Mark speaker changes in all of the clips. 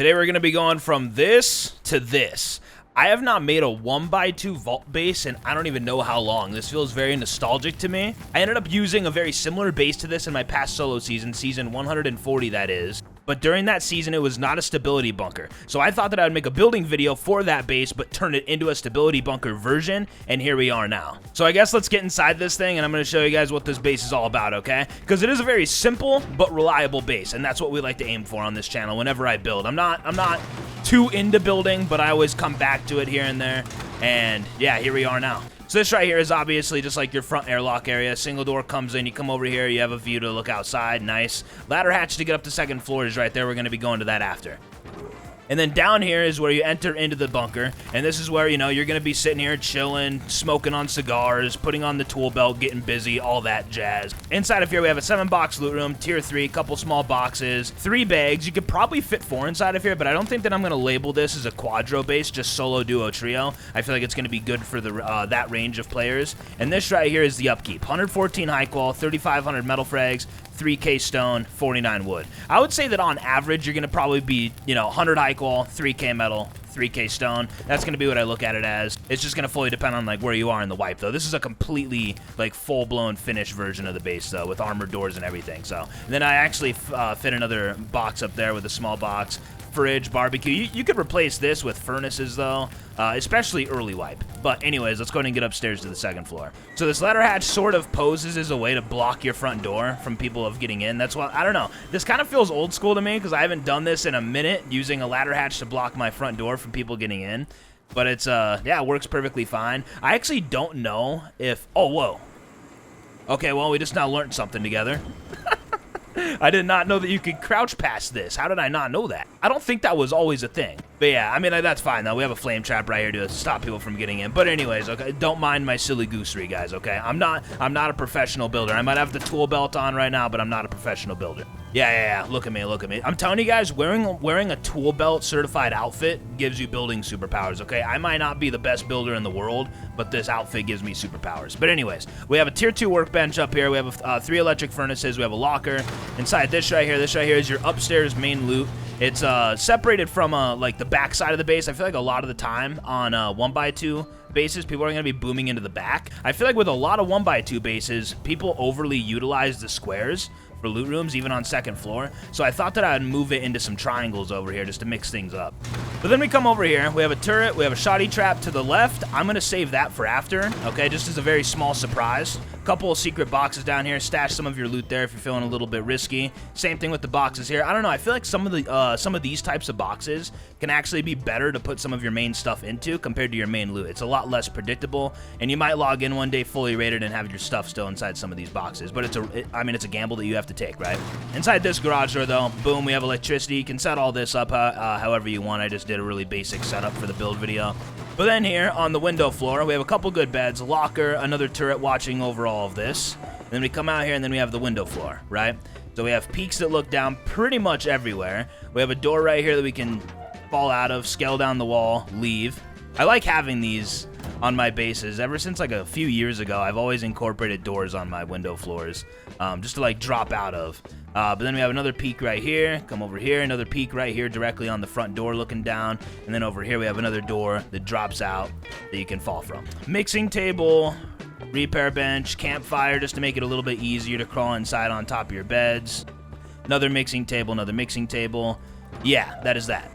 Speaker 1: Today we're going to be going from this to this. I have not made a 1x2 vault base in I don't even know how long. This feels very nostalgic to me. I ended up using a very similar base to this in my past solo season, season 140 that is. But during that season, it was not a stability bunker. So I thought that I would make a building video for that base, but turn it into a stability bunker version, and here we are now. So I guess let's get inside this thing, and I'm going to show you guys what this base is all about, okay? Because it is a very simple but reliable base, and that's what we like to aim for on this channel whenever I build. I'm not too into building, but I always come back to it here and there, and yeah, here we are now. So this right here is obviously just like your front airlock area. Single door comes in, you come over here, you have a view to look outside, nice. Ladder hatch to get up to second floor is right there. We're going to be going to that after. And then down here is where you enter into the bunker, and this is where, you know, you're going to be sitting here chilling, smoking on cigars, putting on the tool belt, getting busy, all that jazz. Inside of here, we have a 7-box loot room, tier 3, couple small boxes, 3 bags. You could probably fit 4 inside of here, but I don't think that I'm going to label this as a quadro base, just solo, duo, trio. I feel like it's going to be good for the that range of players. And this right here is the upkeep. 114 high qual, 3,500 metal frags, 3K stone, 49 wood. I would say that on average, you're going to probably be, you know, 100 high qual, 3K metal, 3K stone. That's going to be what I look at it as. It's just going to fully depend on, like, where you are in the wipe, though. This is a completely, like, full-blown finished version of the base, though, with armored doors and everything. So, and then I actually fit another box up there with a small box. Fridge, barbecue. You could replace this with furnaces, though, especially early wipe. But anyways, let's go ahead and get upstairs to the second floor. So this ladder hatch sort of poses as a way to block your front door from people of getting in. That's why, I don't know. This kind of feels old school to me because I haven't done this in a minute, using a ladder hatch to block my front door from people getting in. But it's, yeah, it works perfectly fine. I actually don't know if, oh, whoa. Okay, well, we just now learned something together. I did not know that you could crouch past this. How did I not know that? I don't think that was always a thing. But yeah, I mean, that's fine, though. We have a flame trap right here to stop people from getting in. But anyways, okay, don't mind my silly goosery, guys, okay? I'm not a professional builder. I might have the tool belt on right now, but I'm not a professional builder. Yeah, look at me, look at me. I'm telling you guys, wearing a tool belt certified outfit gives you building superpowers, okay? I might not be the best builder in the world, but this outfit gives me superpowers. But anyways, we have a tier 2 workbench up here. We have 3 electric furnaces. We have a locker. Inside this right here is your upstairs main loot. It's separated from like the back side of the base. I feel like a lot of the time on 1x2 bases, people are going to be booming into the back. I feel like with a lot of 1x2 bases, people overly utilize the squares for loot rooms, even on second floor. So I thought that I'd move it into some triangles over here just to mix things up. But then we come over here, we have a turret, we have a shoddy trap to the left. I'm gonna save that for after, okay, just as a very small surprise. Couple of secret boxes down here, stash some of your loot there if you're feeling a little bit risky. Same thing with the boxes here. I don't know, I feel like some of these types of boxes can actually be better to put some of your main stuff into compared to your main loot. It's a lot less predictable, and you might log in one day fully rated and have your stuff still inside some of these boxes. But it's a gamble that you have to take, right? Inside this garage door, though, boom, we have electricity. You can set all this up however you want. I just did a really basic setup for the build video. But then here on the window floor, we have a couple good beds, a locker, another turret watching over all of this. And then we come out here and then we have the window floor, right? So we have peaks that look down pretty much everywhere. We have a door right here that we can fall out of, scale down the wall, leave. I like having these on my bases. Ever since like a few years ago, I've always incorporated doors on my window floors, just to like drop out of. But then we have another peak right here, come over here, another peak right here directly on the front door looking down, and then over here we have another door that drops out that you can fall from. Mixing table, repair bench, campfire just to make it a little bit easier to crawl inside on top of your beds. Another mixing table, another mixing table. Yeah, that is that.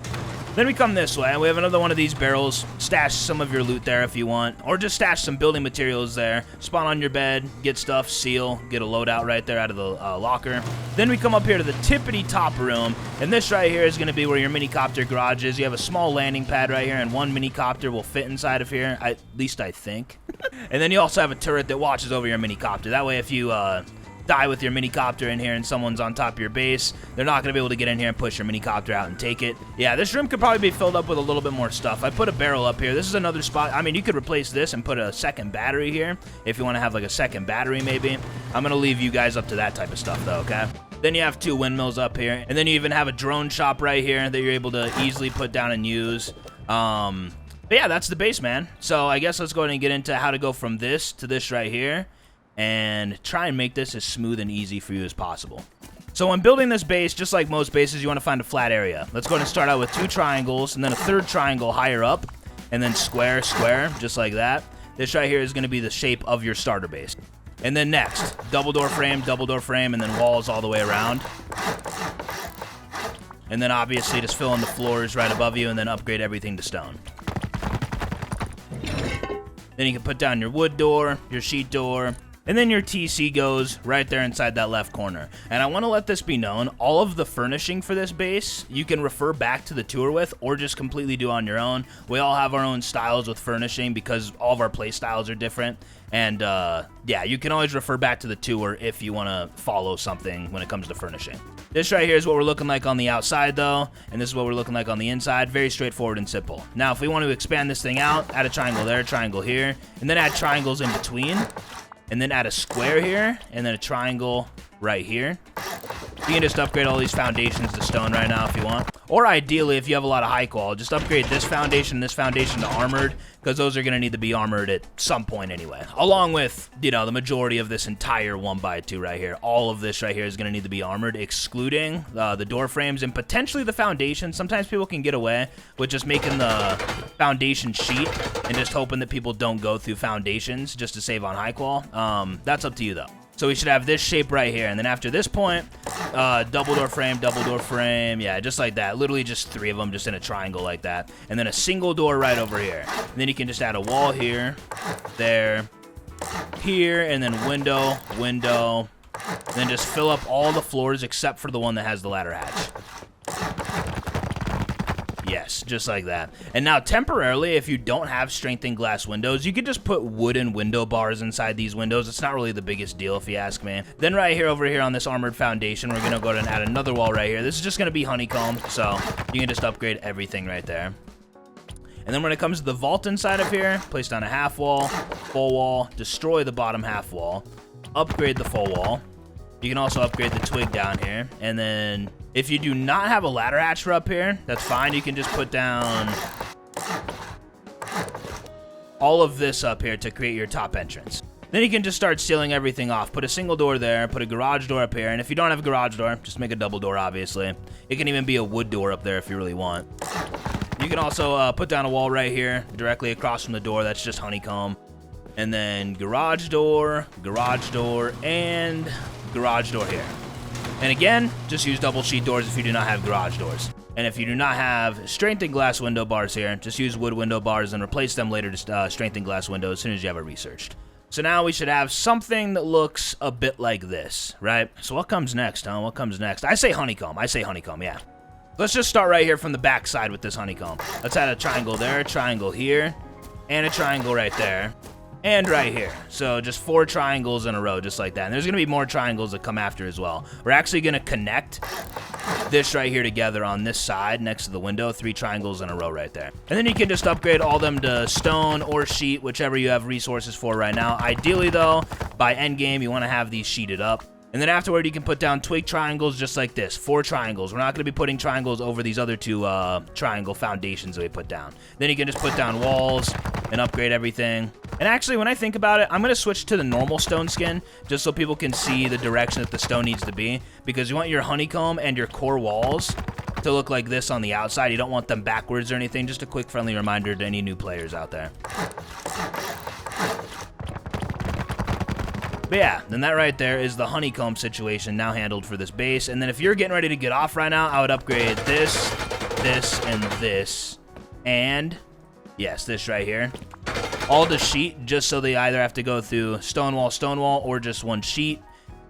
Speaker 1: Then we come this way, and we have another one of these barrels. Stash some of your loot there if you want, or just stash some building materials there. Spawn on your bed, get stuff, seal, get a loadout right there out of the locker. Then we come up here to the tippity top room, and this right here is going to be where your minicopter garage is. You have a small landing pad right here, and one minicopter will fit inside of here, at least I think. And then you also have a turret that watches over your minicopter. That way if you die with your minicopter in here and someone's on top of your base, they're not going to be able to get in here and push your minicopter out and take it. Yeah, this room could probably be filled up with a little bit more stuff. I put a barrel up here. This is another spot. I mean, you could replace this and put a second battery here if you want to have like a second battery maybe. I'm going to leave you guys up to that type of stuff though, okay? Then you have 2 windmills up here, and then you even have a drone shop right here that you're able to easily put down and use. But yeah, that's the base, man. So I guess let's go ahead and get into how to go from this to this right here and try and make this as smooth and easy for you as possible. So when building this base, just like most bases, you want to find a flat area. Let's go ahead and start out with 2 triangles, and then a 3rd triangle higher up, and then square, square, just like that. This right here is going to be the shape of your starter base. And then next, double door frame, and then walls all the way around. And then obviously just fill in the floors right above you and then upgrade everything to stone. Then you can put down your wood door, your sheet door, and then your TC goes right there inside that left corner. And I want to let this be known, all of the furnishing for this base, you can refer back to the tour with or just completely do on your own. We all have our own styles with furnishing because all of our play styles are different. And yeah, you can always refer back to the tour if you want to follow something when it comes to furnishing. This right here is what we're looking like on the outside though, and this is what we're looking like on the inside. Very straightforward and simple. Now, if we want to expand this thing out, add a triangle there, triangle here, and then add triangles in between. And then add a square here, and then a triangle right here. You can just upgrade all these foundations to stone right now if you want. Or ideally, if you have a lot of high qual, just upgrade this foundation and this foundation to armored, because those are going to need to be armored at some point anyway. Along with, you know, the majority of this entire 1x2 right here. All of this right here is going to need to be armored, excluding the door frames and potentially the foundation. Sometimes people can get away with just making the foundation sheet and just hoping that people don't go through foundations just to save on high qual. That's up to you though. So we should have this shape right here, and then after this point, double door frame, yeah, just like that. Literally just 3 of them just in a triangle like that. And then a single door right over here. And then you can just add a wall here, there, here, and then window, and then just fill up all the floors except for the one that has the ladder hatch. Yes, just like that. And now temporarily, if you don't have strengthened glass windows, you could just put wooden window bars inside these windows. It's not really the biggest deal if you ask me. Then right here, over here on this armored foundation, we're gonna go ahead and add another wall right here. This is just gonna be honeycomb, so you can just upgrade everything right there. And then when it comes to the vault inside of here, place down a half wall, full wall, destroy the bottom half wall, upgrade the full wall. You can also upgrade the twig down here, and then if you do not have a ladder hatch for up here, that's fine. You can just put down all of this up here to create your top entrance. Then you can just start sealing everything off. Put a single door there, put a garage door up here, and if you don't have a garage door, just make a double door, obviously. It can even be a wood door up there if you really want. You can also put down a wall right here, directly across from the door. That's just honeycomb. And then garage door, and garage door here. And again, just use double sheet doors if you do not have garage doors. And if you do not have strengthened glass window bars here, just use wood window bars and replace them later to strengthened glass windows as soon as you have it researched. So now we should have something that looks a bit like this, right? So what comes next, huh? What comes next? I say honeycomb, yeah. Let's just start right here from the back side with this honeycomb. Let's add a triangle there, a triangle here, and a triangle right there. And right here. So just 4 triangles in a row, just like that. And there's going to be more triangles that come after as well. We're actually going to connect this right here together on this side next to the window. 3 triangles in a row right there. And then you can just upgrade all them to stone or sheet, whichever you have resources for right now. Ideally, though, by end game, you want to have these sheeted up. And then afterward, you can put down twig triangles just like this. 4 triangles. We're not going to be putting triangles over these other 2 triangle foundations that we put down. Then you can just put down walls and upgrade everything. And actually, when I think about it, I'm going to switch to the normal stone skin just so people can see the direction that the stone needs to be. Because you want your honeycomb and your core walls to look like this on the outside. You don't want them backwards or anything. Just a quick friendly reminder to any new players out there. But yeah, then that right there is the honeycomb situation now handled for this base. And then if you're getting ready to get off right now, I would upgrade this, and this. And, yes, this right here. All the sheet, just so they either have to go through stone wall, or just 1 sheet.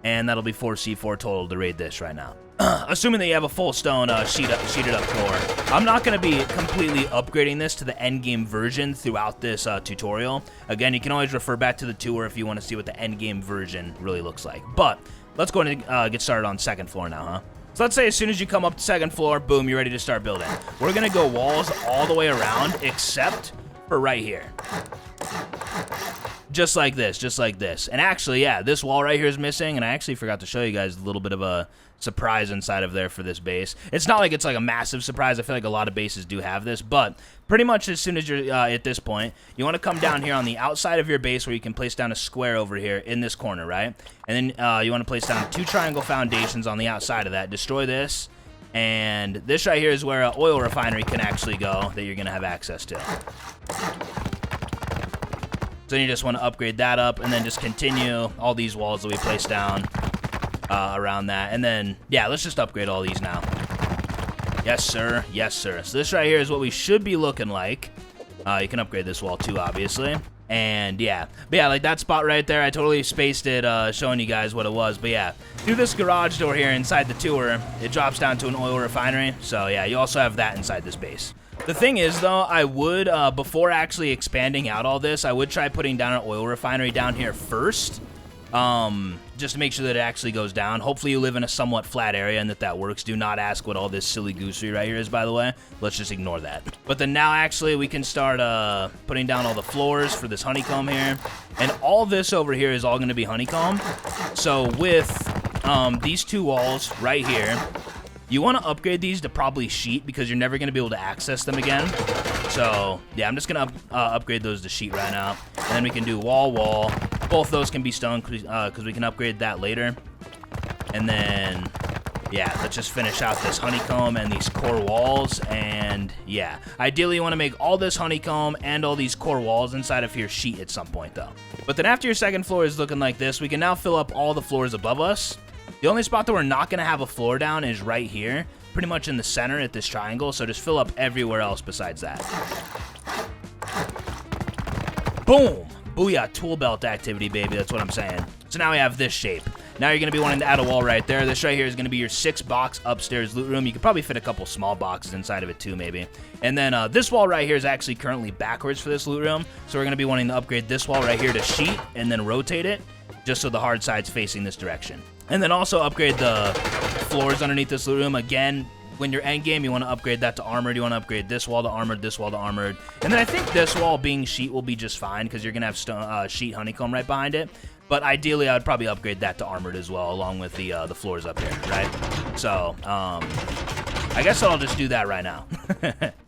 Speaker 1: And that'll be 4C4 total to raid this right now. Assuming that you have a full stone sheeted up core. I'm not going to be completely upgrading this to the end game version throughout this tutorial. Again, you can always refer back to the tour if you want to see what the end game version really looks like. But let's go ahead and get started on 2nd floor now, huh? So let's say as soon as you come up to 2nd floor, boom, you're ready to start building. We're going to go walls all the way around except for right here. Just like this, just like this. And actually, yeah, this wall right here is missing, and I actually forgot to show you guys a little bit of a surprise inside of there for this base. It's not like it's like a massive surprise. I feel like a lot of bases do have this, but pretty much as soon as you're at this point, you want to come down here on the outside of your base where you can place down a square over here in this corner, right? And then you want to place down 2 triangle foundations on the outside of that. Destroy this, and this right here is where an oil refinery can actually go that you're going to have access to. So you just want to upgrade that up, and then just continue all these walls that we placed down around that. And then, yeah, let's just upgrade all these now. Yes, sir. Yes, sir. So this right here is what we should be looking like. You can upgrade this wall too, obviously. And yeah, but yeah, like that spot right there, I totally spaced it showing you guys what it was. But yeah, through this garage door here inside the tour, it drops down to an oil refinery. So yeah, you also have that inside this base. The thing is, though, I would, before actually expanding out all this, I would try putting down an oil refinery down here first, just to make sure that it actually goes down. Hopefully you live in a somewhat flat area and that works. Do not ask what all this silly goosery right here is, by the way. Let's just ignore that. But then now, actually, we can start putting down all the floors for this honeycomb here. And all this over here is all going to be honeycomb. So with these 2 walls right here, you want to upgrade these to probably sheet because you're never going to be able to access them again. So, yeah, I'm just going to upgrade those to sheet right now. And then we can do wall. Both those can be stone because we can upgrade that later. And then, yeah, let's just finish out this honeycomb and these core walls. And, yeah, ideally you want to make all this honeycomb and all these core walls inside of your sheet at some point, though. But then after your second floor is looking like this, we can now fill up all the floors above us. The only spot that we're not going to have a floor down is right here, pretty much in the center at this triangle, so just fill up everywhere else besides that. Boom! Booyah, tool belt activity, baby, that's what I'm saying. So now we have this shape. Now you're going to be wanting to add a wall right there. This right here is going to be your 6-box upstairs loot room. You could probably fit a couple small boxes inside of it too, maybe. And then this wall right here is actually currently backwards for this loot room, so we're going to be wanting to upgrade this wall right here to sheet and then rotate it, just so the hard side's facing this direction. And then also upgrade the floors underneath this loot room. Again, when you're endgame, you want to upgrade that to armored. You want to upgrade this wall to armored, this wall to armored. And then I think this wall being sheet will be just fine because you're going to have stone, sheet honeycomb right behind it. But ideally, I would probably upgrade that to armored as well, along with the floors up here, right? So, I guess I'll just do that right now.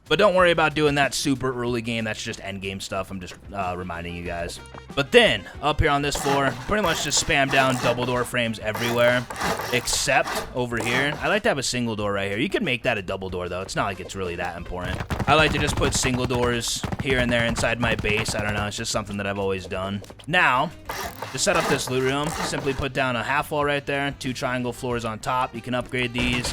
Speaker 1: But don't worry about doing that super early game. That's just end game stuff. I'm just reminding you guys. But then, up here on this floor, pretty much just spam down double door frames everywhere, except over here. I like to have a single door right here. You can make that a double door, though. It's not like it's really that important. I like to just put single doors here and there inside my base. I don't know. It's just something that I've always done. Now, to set up this loot room, simply put down a half wall right there, 2 triangle floors on top. You can upgrade these.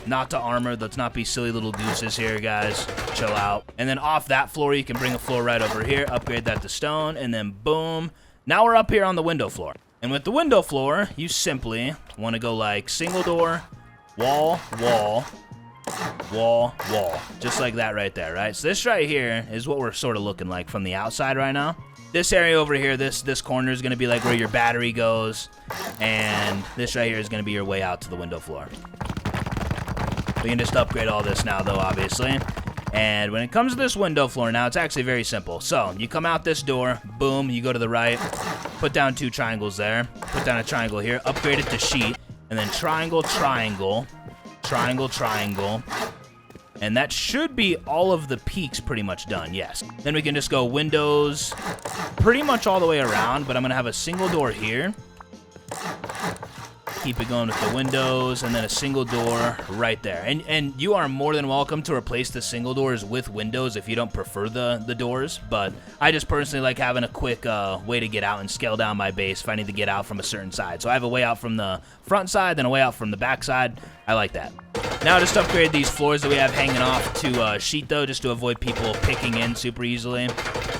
Speaker 1: Not to armor. Let's not be silly little gooses here, guys. Chill out. And then off that floor, you can bring a floor right over here, upgrade that to stone, and then boom. Now we're up here on the window floor. And with the window floor, you simply want to go like single door, wall, wall, wall, wall. Just like that right there, right? So this right here is what we're sort of looking like from the outside right now. This area over here, this corner is going to be like where your battery goes. And this right here is going to be your way out to the window floor. We can just upgrade all this now, though, obviously. And when it comes to this window floor now, it's actually very simple. So, you come out this door, boom, you go to the right, put down 2 triangles there, put down a triangle here, upgrade it to sheet, and then triangle, triangle, triangle, triangle. And that should be all of the peaks pretty much done, yes. Then we can just go windows pretty much all the way around, but I'm going to have a single door here. Keep it going with the windows, and then a single door right there. And you are more than welcome to replace the single doors with windows if you don't prefer the doors, but I just personally like having a quick way to get out and scale down my base if I need to get out from a certain side. So I have a way out from the front side, then a way out from the back side. I like that. Now just upgrade these floors that we have hanging off to sheet, though, just to avoid people picking in super easily.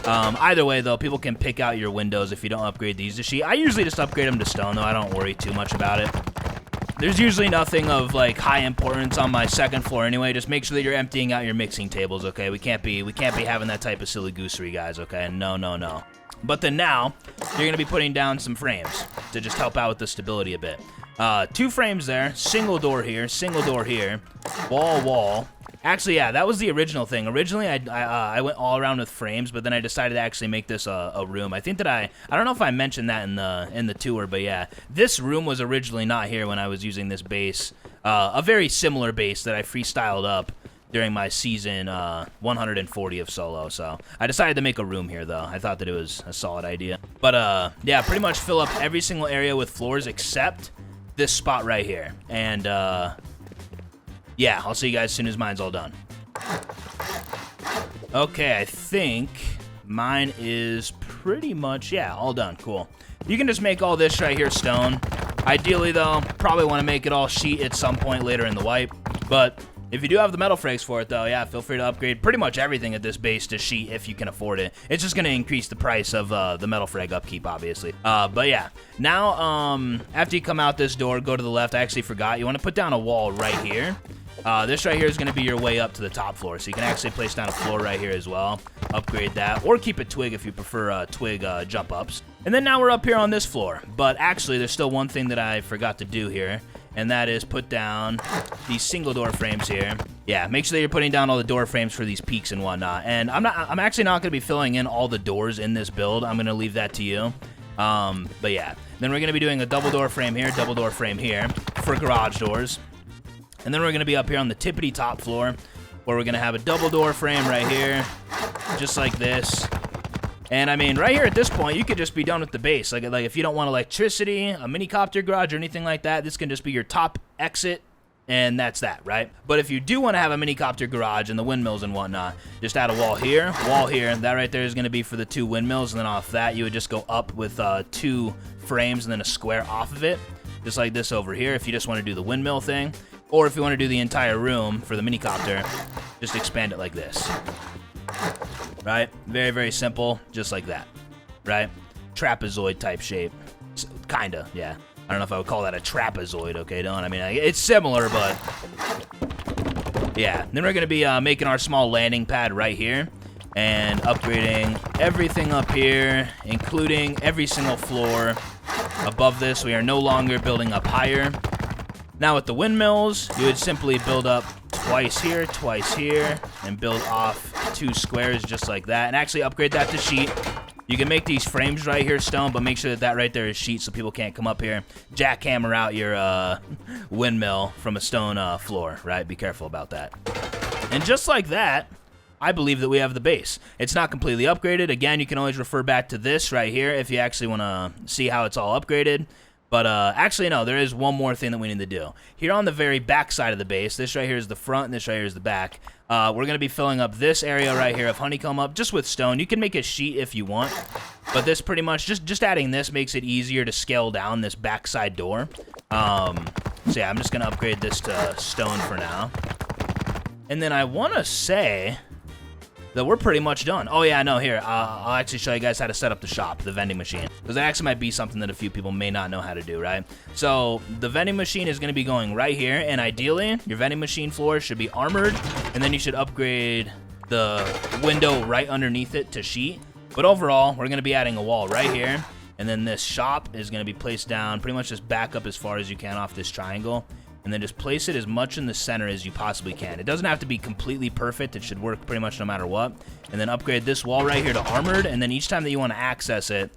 Speaker 1: Either way, though, people can pick out your windows if you don't upgrade these to sheet. I usually just upgrade them to stone, though. I don't worry too much about it. There's usually nothing of, like, high importance on my second floor anyway. Just make sure that you're emptying out your mixing tables, okay? We can't be having that type of silly goosery, guys, okay? No, no, no. But then now, you're going to be putting down some frames to just help out with the stability a bit. 2 frames there, single door here, wall, wall. Actually, yeah, that was the original thing. Originally, I went all around with frames, but then I decided to actually make this a room. I think that I don't know if I mentioned that in the tour, but yeah, this room was originally not here when I was using this base. A very similar base that I freestyled up during my season 140 of solo. So I decided to make a room here, though. I thought that it was a solid idea. But yeah, pretty much fill up every single area with floors except this spot right here. And yeah, I'll see you guys as soon as mine's all done. Okay, I think mine is pretty much, yeah, all done. Cool. You can just make all this right here stone. Ideally, though, probably want to make it all sheet at some point later in the wipe. But if you do have the metal frags for it, though, yeah, feel free to upgrade pretty much everything at this base to sheet if you can afford it. It's just going to increase the price of the metal frag upkeep, obviously. But yeah, now after you come out this door, go to the left. I actually forgot. You want to put down a wall right here. This right here is going to be your way up to the top floor, so you can actually place down a floor right here as well. Upgrade that, or keep it twig if you prefer twig jump ups. And then now we're up here on this floor, but actually there's still one thing that I forgot to do here, and that is put down these single door frames here. Yeah, make sure that you're putting down all the door frames for these peaks and whatnot. And I'm actually not going to be filling in all the doors in this build. I'm going to leave that to you. But yeah, then we're going to be doing a double door frame here, double door frame here for garage doors. And then we're going to be up here on the tippity top floor, where we're going to have a double door frame right here, just like this. And I mean, right here at this point, you could just be done with the base. Like if you don't want electricity, a mini copter garage, or anything like that, this can just be your top exit, and that's that, right? But if you do want to have a mini copter garage and the windmills and whatnot, just add a wall here, and that right there is going to be for the 2 windmills, and then off that, you would just go up with 2 frames and then a square off of it, just like this over here, if you just want to do the windmill thing. Or if you want to do the entire room for the minicopter, just expand it like this. Right? Very, very simple, just like that. Right? Trapezoid type shape. Kinda, yeah. I don't know if I would call that a trapezoid, okay, Don? I mean, it's similar, but yeah. Then we're going to be making our small landing pad right here and upgrading everything up here, including every single floor. Above this, we are no longer building up higher. Now with the windmills, you would simply build up twice here, and build off 2 squares just like that, and actually upgrade that to sheet. You can make these frames right here stone, but make sure that that right there is sheet so people can't come up here, jackhammer out your windmill from a stone floor, right? Be careful about that. And just like that, I believe that we have the base. It's not completely upgraded. Again, you can always refer back to this right here if you actually want to see how it's all upgraded. But actually, no, there is one more thing that we need to do. Here on the very back side of the base, this right here is the front, and this right here is the back. We're going to be filling up this area right here of honeycomb up just with stone. You can make a sheet if you want, but this pretty much, just adding this makes it easier to scale down this backside door. So yeah, I'm just going to upgrade this to stone for now. And then I want to say that we're pretty much done. Oh yeah, no, here, I'll actually show you guys how to set up the shop, the vending machine, because that actually might be something that a few people may not know how to do, right? So the vending machine is going to be going right here, and ideally, your vending machine floor should be armored, and then you should upgrade the window right underneath it to sheet. But overall, we're going to be adding a wall right here, and then this shop is going to be placed down, pretty much just back up as far as you can off this triangle, and then just place it as much in the center as you possibly can. It doesn't have to be completely perfect. It should work pretty much no matter what. And then upgrade this wall right here to armored, and then each time that you want to access it,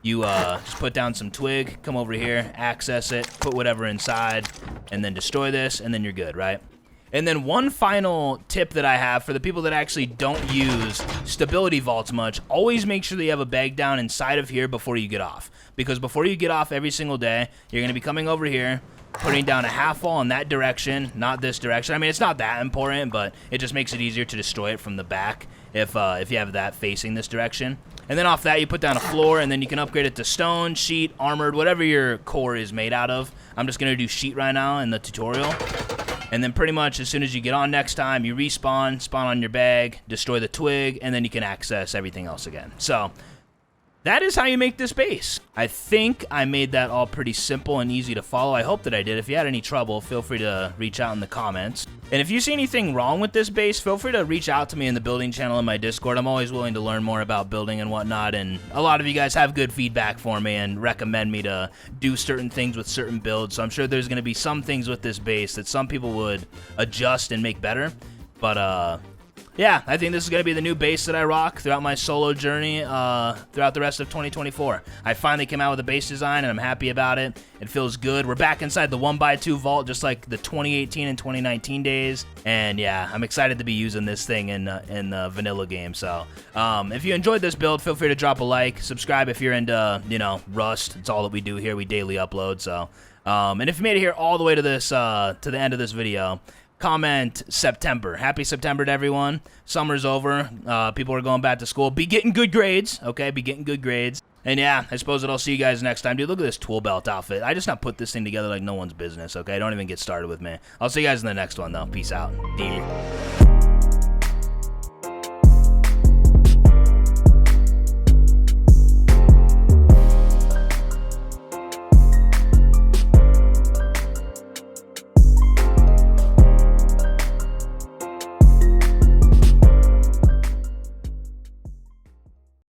Speaker 1: you just put down some twig, come over here, access it, put whatever inside, and then destroy this, and then you're good, right? And then one final tip that I have for the people that actually don't use stability vaults much, always make sure that you have a bag down inside of here before you get off. Because before you get off every single day, you're going to be coming over here, putting down a half wall in that direction, not this direction. I mean, it's not that important, but it just makes it easier to destroy it from the back if you have that facing this direction. And then off that, you put down a floor, and then you can upgrade it to stone, sheet, armored, whatever your core is made out of. I'm just going to do sheet right now in the tutorial. And then pretty much as soon as you get on next time, you respawn, spawn on your bag, destroy the twig, and then you can access everything else again. So that is how you make this base. I think I made that all pretty simple and easy to follow. I hope that I did. If you had any trouble, feel free to reach out in the comments. And if you see anything wrong with this base, feel free to reach out to me in the building channel in my Discord. I'm always willing to learn more about building and whatnot, and a lot of you guys have good feedback for me and recommend me to do certain things with certain builds, so I'm sure there's going to be some things with this base that some people would adjust and make better. But, yeah, I think this is going to be the new base that I rock throughout my solo journey throughout the rest of 2024. I finally came out with a base design, and I'm happy about it. It feels good. We're back inside the 1x2 vault, just like the 2018 and 2019 days. And, yeah, I'm excited to be using this thing in the vanilla game. So, if you enjoyed this build, feel free to drop a like. Subscribe if you're into, you know, Rust. It's all that we do here. We daily upload. So, and if you made it here all the way to this, to the end of this video, comment September. Happy September to everyone. Summer's over. People are going back to school. Be getting good grades, okay? Be getting good grades. And yeah, I suppose that I'll see you guys next time. Dude, look at this tool belt outfit. I just not put this thing together like no one's business, okay? Don't even get started with me. I'll see you guys in the next one, though. Peace out. Deal.